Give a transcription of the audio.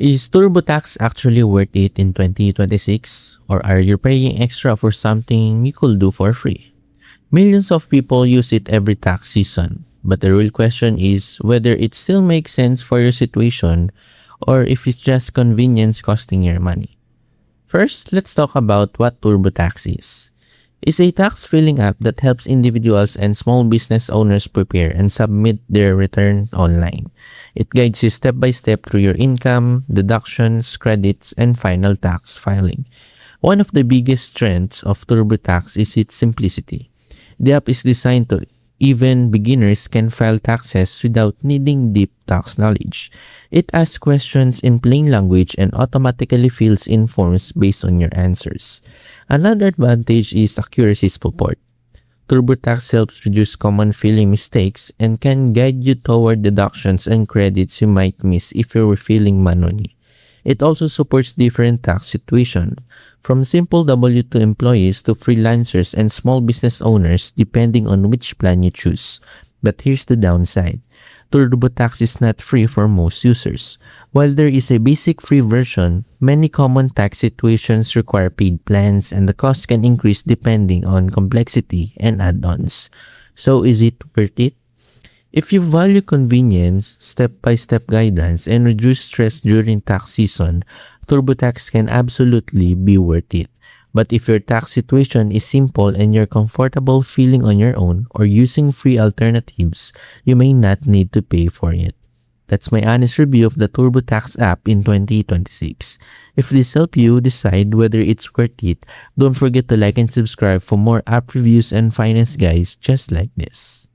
Is TurboTax actually worth it in 2026? Or are you paying extra for something you could do for free? Millions of people use it every tax season, but the real question is whether it still makes sense for your situation or if it's just convenience costing your money. First, let's talk about what TurboTax is. It's a tax filing app that helps individuals and small business owners prepare and submit their return online. It guides you step by step through your income, deductions, credits, and final tax filing. One of the biggest strengths of TurboTax is its simplicity. The app is designed to even beginners can file taxes without needing deep tax knowledge. It asks questions in plain language and automatically fills in forms based on your answers. Another advantage is accuracy support. TurboTax helps reduce common filing mistakes and can guide you toward deductions and credits you might miss if you're filling manually. It also supports different tax situations, from simple W-2 employees to freelancers and small business owners depending on which plan you choose. But here's the downside. TurboTax is not free for most users. While there is a basic free version, many common tax situations require paid plans and the cost can increase depending on complexity and add-ons. So is it worth it? If you value convenience, step-by-step guidance, and reduce stress during tax season, TurboTax can absolutely be worth it. But if your tax situation is simple and you're comfortable filing on your own or using free alternatives, you may not need to pay for it. That's my honest review of the TurboTax app in 2026. If this helped you decide whether it's worth it, don't forget to like and subscribe for more app reviews and finance guides just like this.